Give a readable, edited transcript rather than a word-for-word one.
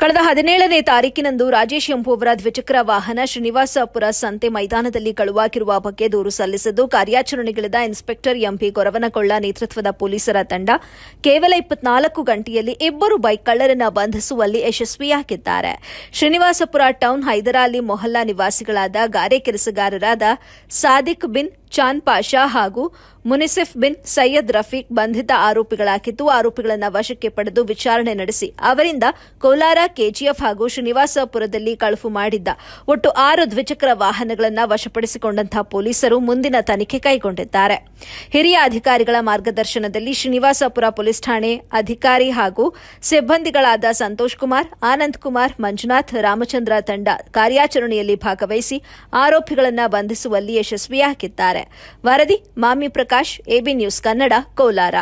ಕಳೆದ 17ನೇ ತಾರೀಕಿನಂದು ರಾಜೇಶ್ ಎಂಬುವವರ ದ್ವಿಚಕ್ರ ವಾಹನ ಶ್ರೀನಿವಾಸಪುರ ಸಂತೆ ಮೈದಾನದಲ್ಲಿ ಕಳುವಾಗಿರುವ ಬಗ್ಗೆ ದೂರು ಸಲ್ಲಿಸಿದ್ದು ಕಾರ್ಯಾಚರಣೆಗಿಳಿದ ಇನ್ಸ್ಪೆಕ್ಟರ್ ಎಂಪಿ ಗೊರವನಕೊಳ್ಳ ನೇತೃತ್ವದ ಪೊಲೀಸರ ತಂಡ ಕೇವಲ 24 ಗಂಟೆಯಲ್ಲಿ ಇಬ್ಬರು ಬೈಕ್ ಕಳ್ಳರನ್ನು ಬಂಧಿಸುವಲ್ಲಿ ಯಶಸ್ವಿಯಾಗಿದ್ದಾರೆ. ಶ್ರೀನಿವಾಸಪುರ ಟೌನ್ ಹೈದರಾಲಿ ಮೊಹಲ್ಲಾ ನಿವಾಸಿಗಳಾದ ಗಾರೆ ಕೆಲಸಗಾರರಾದ ಸಾದಿಕ್ ಬಿನ್ ಚಾನ್ ಪಾಷಾ ಹಾಗೂ ಮುನಿಸಿಫ್ ಬಿನ್ ಸೈಯದ್ ರಫೀಕ್ ಬಂಧಿತ ಆರೋಪಿಗಳಾಗಿದ್ದು, ಆರೋಪಿಗಳನ್ನು ವಶಕ್ಕೆ ಪಡೆದು ವಿಚಾರಣೆ ನಡೆಸಿ ಅವರಿಂದ ಕೋಲಾರ, ಕೆಜಿಎಫ್ ಹಾಗೂ ಶ್ರೀನಿವಾಸಪುರದಲ್ಲಿ ಕಳವು ಮಾಡಿದ್ದ ಒಟ್ಟು 6 ದ್ವಿಚಕ್ರ ವಾಹನಗಳನ್ನು ವಶಪಡಿಸಿಕೊಂಡಂತಹ ಪೊಲೀಸರು ಮುಂದಿನ ತನಿಖೆ ಕೈಗೊಂಡಿದ್ದಾರೆ. ಹಿರಿಯ ಅಧಿಕಾರಿಗಳ ಮಾರ್ಗದರ್ಶನದಲ್ಲಿ ಶ್ರೀನಿವಾಸಪುರ ಪೊಲೀಸ್ ಠಾಣೆ ಅಧಿಕಾರಿ ಹಾಗೂ ಸಿಬ್ಬಂದಿಗಳಾದ ಸಂತೋಷ್ ಕುಮಾರ್, ಆನಂದ್ ಕುಮಾರ್, ಮಂಜುನಾಥ್, ರಾಮಚಂದ್ರ ತಂಡ ಕಾರ್ಯಾಚರಣೆಯಲ್ಲಿ ಭಾಗವಹಿಸಿ ಆರೋಪಿಗಳನ್ನು ಬಂಧಿಸುವಲ್ಲಿ ಯಶಸ್ವಿಯಾಗಿದ್ದಾರೆ. ವರದಿ ಮಾಮಿ ಪ್ರಕಾಶ್, ಎಬಿ ನ್ಯೂಸ್ ಕನ್ನಡ, ಕೋಲಾರ.